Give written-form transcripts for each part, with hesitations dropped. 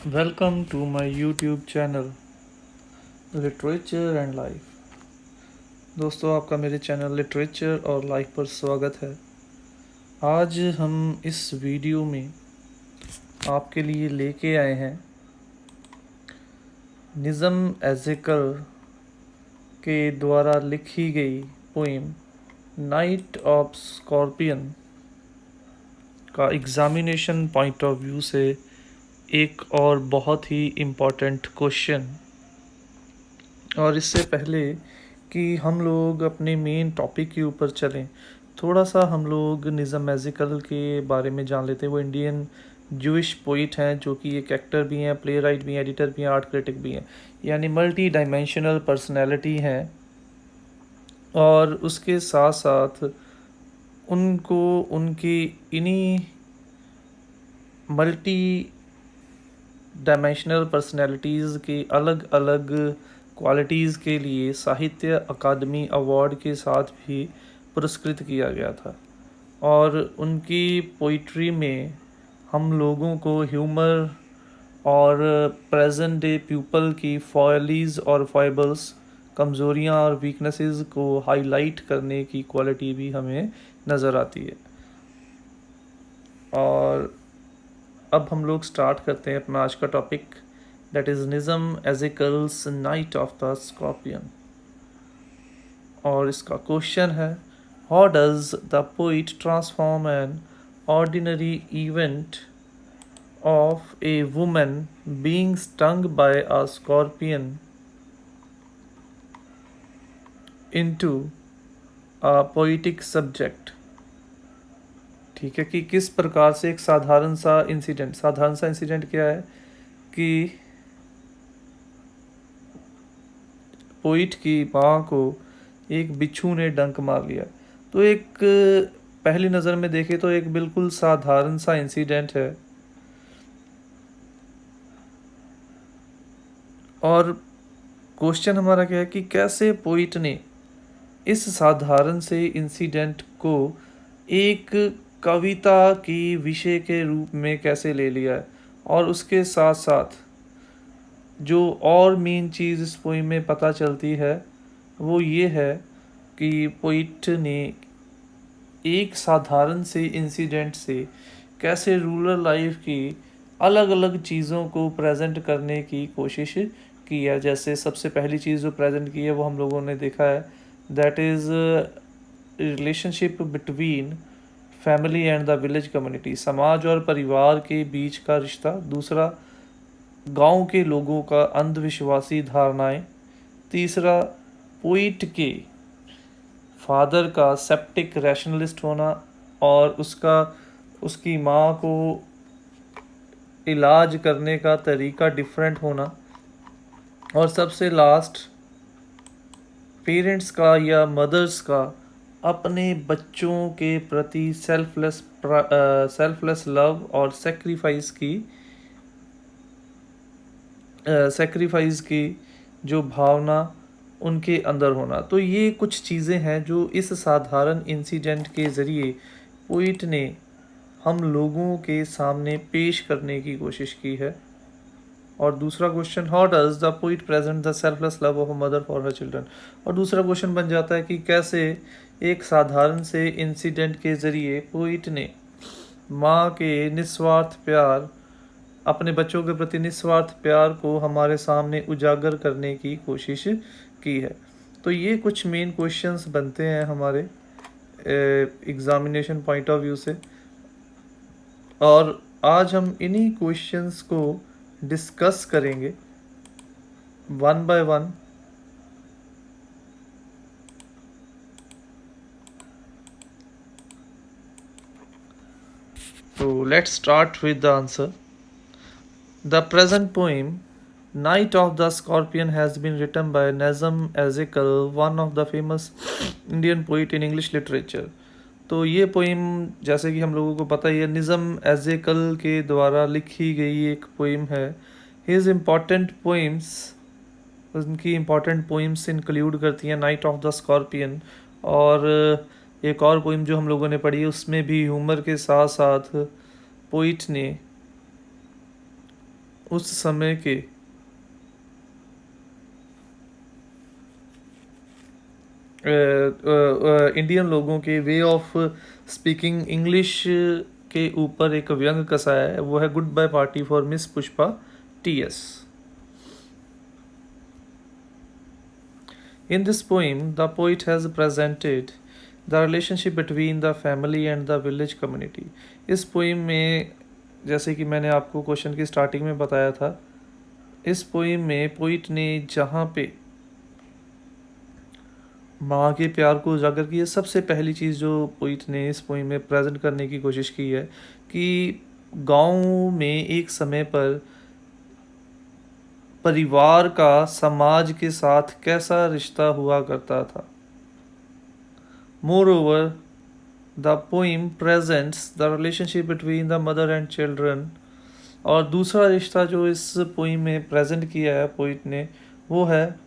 Welcome to my YouTube channel literature and life. दोस्तों, आपका मेरे चैनल लिटरेचर और लाइफ पर स्वागत है। आज हम इस वीडियो में आपके लिए लेके आए हैं निज़म एज़ेकल के द्वारा लिखी गई पोइम नाइट ऑफ स्कॉर्पियन का एग्ज़ामिनेशन पॉइंट ऑफ व्यू से एक और बहुत ही इम्पोर्टेंट क्वेश्चन। और इससे पहले कि हम लोग अपने मेन टॉपिक के ऊपर चलें, थोड़ा सा हम लोग निज़म मैजिकल के बारे में जान लेते हैं। वो इंडियन जूइश पोइट हैं, जो कि एक एक्टर भी हैं, प्ले राइट भी हैं, एडिटर भी हैं, आर्ट क्रिटिक भी हैं, यानी मल्टी डायमेंशनल पर्सनैलिटी हैं। और उसके साथ साथ उनको उनकी इन्हीं मल्टी डायमेंशनल पर्सनैलिटीज़ की अलग अलग क्वालिटीज़ के लिए साहित्य अकादमी अवार्ड के साथ भी पुरस्कृत किया गया था। और उनकी पोइट्री में हम लोगों को ह्यूमर और प्रेजेंट डे पीपल की फॉयलीज और फॉयबल्स, कमज़ोरियाँ और वीकनेसेस को हाईलाइट करने की क्वालिटी भी हमें नज़र आती है। और अब हम लोग स्टार्ट करते हैं अपना आज का topic, that is Nissim Ezekiel's night of the scorpion. और इसका क्वेश्चन है, how does the poet transform an ordinary event of a woman being stung by a scorpion into a poetic subject। ठीक है, कि किस प्रकार से एक साधारण सा इंसिडेंट क्या है कि पोइट की माँ को एक बिच्छू ने डंक मार लिया। तो एक पहली नज़र में देखें तो एक बिल्कुल साधारण सा इंसिडेंट है, और क्वेश्चन हमारा क्या है कि कैसे पोइट ने इस साधारण से इंसिडेंट को एक कविता की विषय के रूप में कैसे ले लिया है। और उसके साथ साथ जो और मेन चीज़ इस पोइम में पता चलती है वो ये है कि पोइट ने एक साधारण से इंसिडेंट से कैसे रूरल लाइफ की अलग अलग चीज़ों को प्रेजेंट करने की कोशिश की है। जैसे सबसे पहली चीज़ जो प्रेजेंट की है वो हम लोगों ने देखा है, that is relationship between family and the village community, समाज और परिवार के बीच का रिश्ता। दूसरा, गांव के लोगों का अंधविश्वासी धारणाएं। तीसरा, पोइट के फादर का सेप्टिक रैशनलिस्ट होना और उसकी माँ को इलाज करने का तरीका डिफरेंट होना। और सबसे लास्ट, पेरेंट्स का या मदर्स का अपने बच्चों के प्रति सेल्फलेस लव और सेक्रीफाइस की जो भावना उनके अंदर होना। तो ये कुछ चीज़ें हैं जो इस साधारण इंसिडेंट के ज़रिए पोइट ने हम लोगों के सामने पेश करने की कोशिश की है। और दूसरा question, how does the poet present the selfless love of a mother for her children. और दूसरा क्वेश्चन बन जाता है कि कैसे एक साधारण से इंसिडेंट के ज़रिए पोइट ने माँ के निस्वार्थ प्यार, अपने बच्चों के प्रति निस्वार्थ प्यार को हमारे सामने उजागर करने की कोशिश की है। तो ये कुछ मेन क्वेश्चंस बनते हैं हमारे एग्ज़ामिनेशन पॉइंट ऑफ व्यू से। और आज हम इन्हीं क्वेश्चंस को डिस्कस करेंगे one by one. So let's start with the answer. The present poem Night of the Scorpion has been written by Nazim Ezekiel, one of the famous Indian poet in English literature। तो ये poem, जैसे कि हम लोगों को पता ही है, निज़म एज़ेकल के द्वारा लिखी गई एक पोइम है। हिज इम्पॉर्टेंट पोइम्स, उनकी इम्पॉर्टेंट पोइम्स इंक्लूड करती हैं नाइट ऑफ द स्कॉर्पियन, और एक और पोइम जो हम लोगों ने पढ़ी उसमें भी ह्यूमर के साथ साथ पोइट ने उस समय के इंडियन लोगों के वे ऑफ स्पीकिंग इंग्लिश के ऊपर एक व्यंग कसाया है, वो है goodbye party for miss Pushpa TS. In this poem, the poet has presented the relationship between the family and the village community. इस पोइम में, जैसे कि मैंने आपको क्वेश्चन की स्टार्टिंग में बताया था, इस पोइम में पोइट ने जहाँ पे माँ के प्यार को उजागर किया, सबसे पहली चीज़ जो पोइट ने इस पोइम में प्रेजेंट करने की कोशिश की है कि गांव में एक समय पर परिवार का समाज के साथ कैसा रिश्ता हुआ करता था। Moreover, the poem presents the relationship between the mother and children. और दूसरा रिश्ता जो इस पोइम में प्रेजेंट किया है पोइट ने, वो है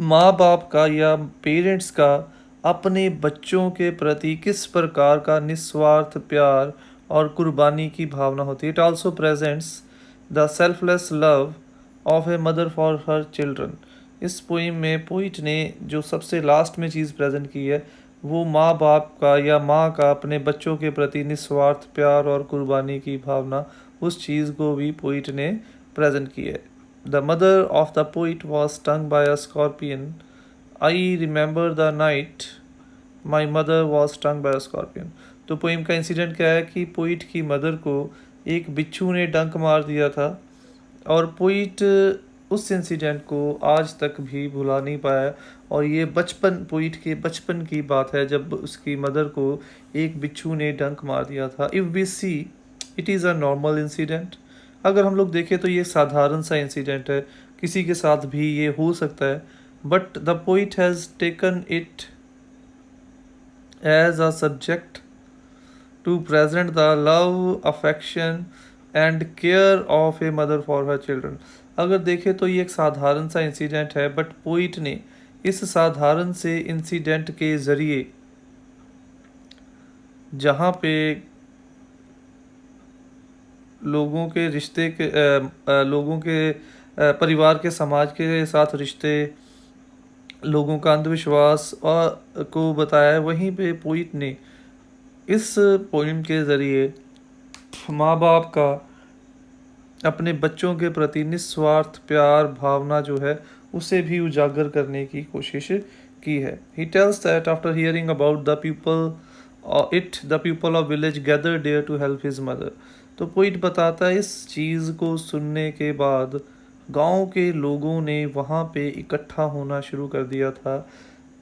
माँ बाप का या पेरेंट्स का अपने बच्चों के प्रति किस प्रकार का निस्वार्थ प्यार और कुर्बानी की भावना होती है। It also presents the selfless love of a mother for her children. इस पोइम में पोइट ने जो सबसे लास्ट में चीज़ प्रेजेंट की है, वो माँ बाप का या माँ का अपने बच्चों के प्रति निस्वार्थ प्यार और कुर्बानी की भावना, उस चीज़ को भी पोइट ने प्रेजेंट की है। The mother of the poet was stung by a scorpion. I remember the night my mother was stung by a scorpion. तो पोइम का इंसिडेंट क्या है कि पोइट की मदर को एक बिच्छू ने डंक मार दिया था, और पोइट उस इंसिडेंट को आज तक भी भुला नहीं पाया। और ये पोइट के बचपन की बात है जब उसकी मदर को एक बिच्छू ने डंक मार दिया था। If we see it is a normal incident. अगर हम लोग देखें तो ये साधारण सा इंसिडेंट है, किसी के साथ भी ये हो सकता है, but the poet has taken it as a subject to present the love, affection and care of a mother for her children. अगर देखें तो ये एक साधारण सा इंसिडेंट है, बट पोइट ने इस साधारण से इंसिडेंट के ज़रिए जहाँ पे लोगों के रिश्ते के लोगों के परिवार के समाज के साथ रिश्ते, लोगों का अंधविश्वास और को बताया है, वहीं पे पोइट ने इस पोइम के ज़रिए माँ बाप का अपने बच्चों के प्रति निस्वार्थ प्यार भावना जो है उसे भी उजागर करने की कोशिश की है। He tells that after hearing about the people of village gather there to help his mother. तो पोइट बताता है इस चीज़ को सुनने के बाद गांव के लोगों ने वहाँ पे इकट्ठा होना शुरू कर दिया था।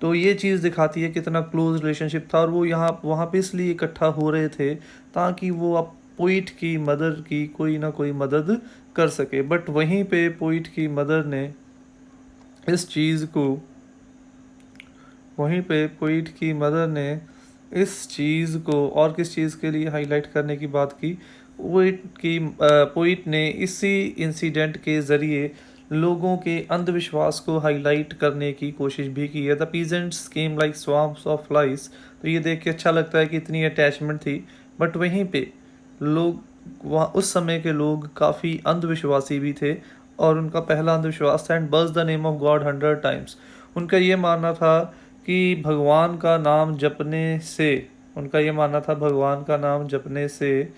तो ये चीज़ दिखाती है कितना क्लोज रिलेशनशिप था, और वो वहाँ पे इसलिए इकट्ठा हो रहे थे ताकि वो अब पोइट की मदर की कोई ना कोई मदद कर सके। बट वहीं पे पोइट की मदर ने इस चीज़ को इस चीज़ को और किस चीज़ के लिए हाईलाइट करने की बात की, पोइट ने इसी इंसिडेंट के ज़रिए लोगों के अंधविश्वास को हाईलाइट करने की कोशिश भी की है। The peasants came like swarms of flies. तो ये देख के अच्छा लगता है कि इतनी अटैचमेंट थी, बट वहीं पे लोग वहाँ उस समय के लोग काफ़ी अंधविश्वासी भी थे, और उनका पहला अंधविश्वास था एंड बस the name of God 100 times. उनका ये मानना था कि भगवान का नाम जपने से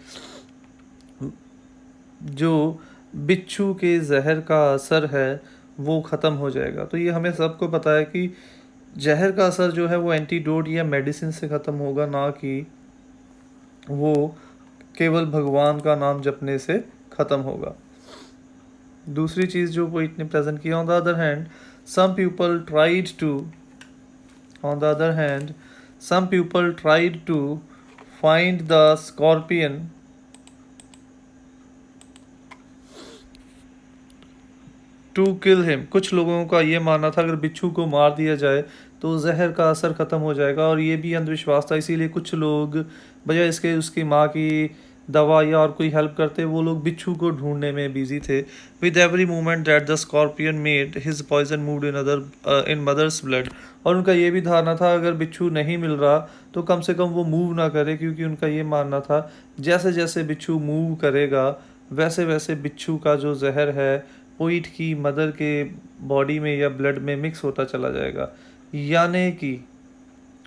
जो बिच्छू के जहर का असर है वो ख़त्म हो जाएगा। तो ये हमें सबको पता है कि जहर का असर जो है वो एंटीडोट या मेडिसिन से ख़त्म होगा, ना कि वो केवल भगवान का नाम जपने से ख़त्म होगा। दूसरी चीज़ जो पोइट ने प्रेजेंट किया, on the other hand some people tried to find the scorpion to kill him। कुछ लोगों का ये मानना था अगर बिच्छू को मार दिया जाए तो जहर का असर ख़त्म हो जाएगा, और ये भी अंधविश्वास था। इसीलिए कुछ लोग बजाय इसके उसकी माँ की दवा या और कोई हेल्प करते, वो लोग बिच्छू को ढूंढने में बिजी थे। With every movement that the scorpion made his poison moved in mother's blood. और उनका ये भी धारणा था अगर बिच्छू नहीं मिल रहा तो कम से कम वो मूव ना करे, क्योंकि उनका ये मानना था जैसे जैसे बिच्छू मूव करेगा वैसे वैसे बिच्छू का जो जहर है पोइट की मदर के बॉडी में या ब्लड में मिक्स होता चला जाएगा। यानी कि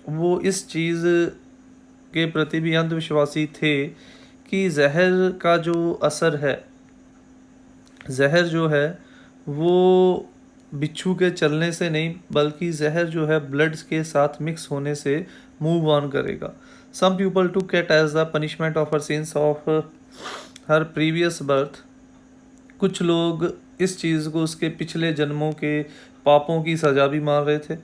वो इस चीज़ के प्रति भी अंधविश्वासी थे कि जहर का जो असर है, जहर जो है वो बिच्छू के चलने से नहीं बल्कि जहर जो है ब्लड के साथ मिक्स होने से मूव ऑन करेगा। Some people to cat as the punishment of her sins of her previous birth. कुछ लोग इस चीज़ को उसके पिछले जन्मों के पापों की सजा भी मान रहे थे।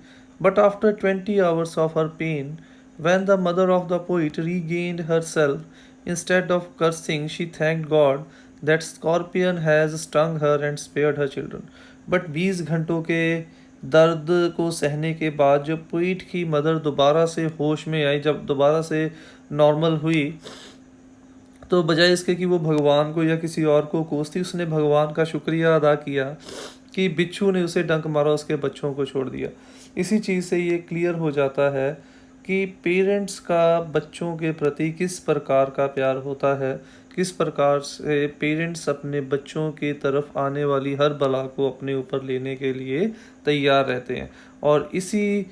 But after 20 hours of her pain, when the mother of the poet regained herself, instead of cursing, she thanked God that Scorpion has stung her and spared her children. But 20 घंटों के दर्द को सहने के बाद जब पोइट की mother दोबारा से होश में आई, जब दोबारा से नॉर्मल हुई, तो बजाय इसके कि वो भगवान को या किसी और को कोसती, उसने भगवान का शुक्रिया अदा किया कि बिच्छू ने उसे डंक मारा, उसके बच्चों को छोड़ दिया। इसी चीज़ से ये क्लियर हो जाता है कि पेरेंट्स का बच्चों के प्रति किस प्रकार का प्यार होता है, किस प्रकार से पेरेंट्स अपने बच्चों की तरफ आने वाली हर बला को अपने ऊपर लेने के लिए तैयार रहते हैं। और इसी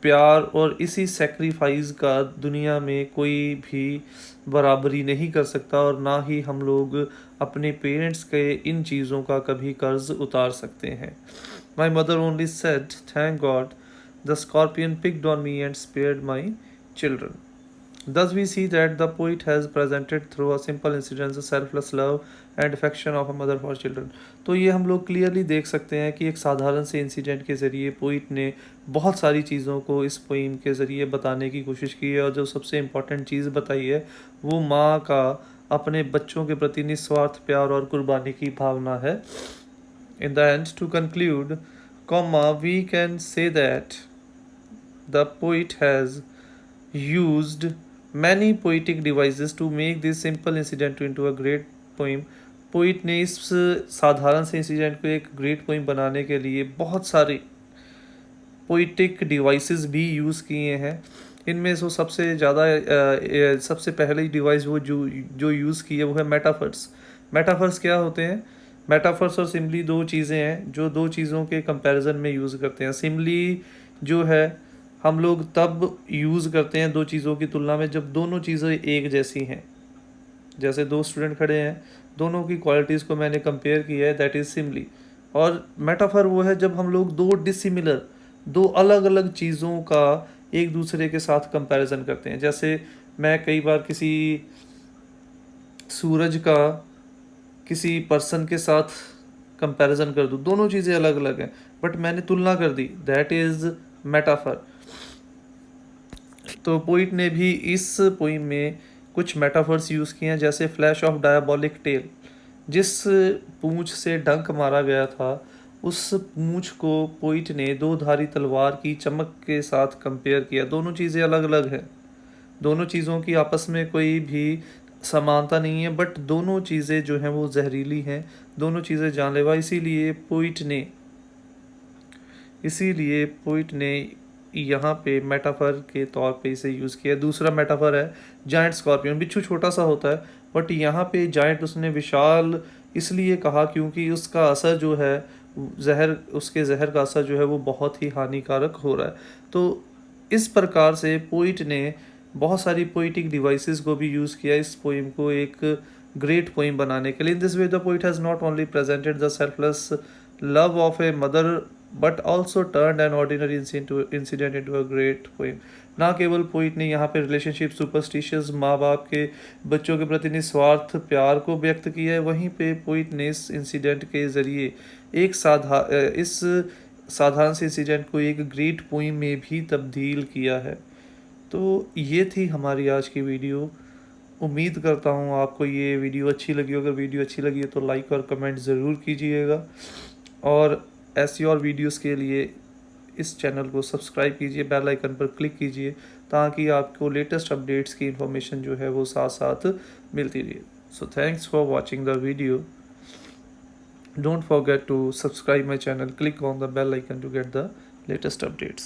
प्यार और इसी सेक्रीफाइस का दुनिया में कोई भी बराबरी नहीं कर सकता, और ना ही हम लोग अपने पेरेंट्स के इन चीज़ों का कभी कर्ज उतार सकते हैं। My mother only said thank God the scorpion picked on me and spared my children. Thus we see that the poet has presented through a simple incident the selfless love and affection of a mother for children। तो ये हम लोग clearly देख सकते हैं कि एक साधारण से इंसिडेंट के ज़रिए पोइट ने बहुत सारी चीज़ों को इस पोइम के ज़रिए बताने की कोशिश की है, और जो सबसे इम्पॉर्टेंट चीज़ बताई है वो माँ का अपने बच्चों के प्रति निस्वार्थ प्यार और कुर्बानी की भावना है। In the end, to conclude, we can say that the poet has used many poetic devices to make this simple incident into a great poem। Poet ने इस साधारण से इंसिडेंट को एक ग्रेट पोइम बनाने के लिए बहुत सारे पोइटिक डिवाइसेस भी यूज़ किए हैं। इनमें से सबसे ज़्यादा सबसे पहले डिवाइस वो जो यूज़ की है वो है मेटाफर्स। मेटाफर्स क्या होते हैं? मेटाफर्स और सिम्बली दो चीज़ें हैं जो दो चीज़ों के कंपैरिजन में यूज़ करते हैं। सिम्बली जो है हम लोग तब यूज़ करते हैं दो चीज़ों की तुलना में जब दोनों चीज़ें एक जैसी हैं। जैसे दो स्टूडेंट खड़े हैं, दोनों की क्वालिटीज़ को मैंने कंपेयर किया है, दैट इज़ सिम्बली। और मेटाफर वो है जब हम लोग दो डिसिमिलर, दो अलग अलग चीज़ों का एक दूसरे के साथ कंपैरिजन करते हैं। जैसे मैं कई बार किसी सूरज का किसी पर्सन के साथ कंपैरिजन कर दूँ, दोनों चीज़ें अलग अलग हैं बट मैंने तुलना कर दी, दैट इज़ मेटाफर। तो पोइट ने भी इस पोइम में कुछ मेटाफर्स यूज़ किए हैं, जैसे फ्लैश ऑफ डायबॉलिक टेल। जिस पूंछ से डंक मारा गया था उस पूंछ को पोइट ने दो धारी तलवार की चमक के साथ कंपेयर किया। दोनों चीज़ें अलग अलग हैं, दोनों चीज़ों की आपस में कोई भी समानता नहीं है, बट दोनों चीज़ें जो हैं वो जहरीली हैं, दोनों चीज़ें जानलेवा। इसीलिए पोइट ने यहाँ पे मेटाफर के तौर पे इसे यूज़ किया। दूसरा मेटाफर है जायंट स्कॉर्पियन। बिच्छू छोटा सा होता है बट यहाँ पे जायंट उसने विशाल इसलिए कहा क्योंकि उसका असर जो है उसके जहर का असर जो है वो बहुत ही हानिकारक हो रहा है। तो इस प्रकार से पोइट ने बहुत सारी पोइटिक डिवाइसेस को भी यूज़ किया इस पोइम को एक ग्रेट पोइम बनाने के लिए। In this way the poet has not only presented the selfless love of a mother but also turn an ordinary incident into a great poem. ना केवल पोइट ने यहाँ पे रिलेशनशिप, सुपरस्टिशियस, माँ बाप के बच्चों के प्रति निस्वार्थ प्यार को व्यक्त किया है, वहीं पे पोइट ने इस इंसिडेंट के ज़रिए इस साधारण से इंसिडेंट को एक ग्रेट पोइम में भी तब्दील किया है। तो ये थी हमारी आज की वीडियो। उम्मीद करता हूँ आपको ये वीडियो अच्छी लगी। अगर वीडियो अच्छी लगी है तो लाइक और कमेंट ज़रूर कीजिएगा, और ऐसी और वीडियोस के लिए इस चैनल को सब्सक्राइब कीजिए, बेल आइकन पर क्लिक कीजिए ताकि आपको लेटेस्ट अपडेट्स की इंफॉर्मेशन जो है वो साथ साथ मिलती रहे। So thanks for watching the video. Don't forget to subscribe my channel, click on the bell icon to get the latest updates.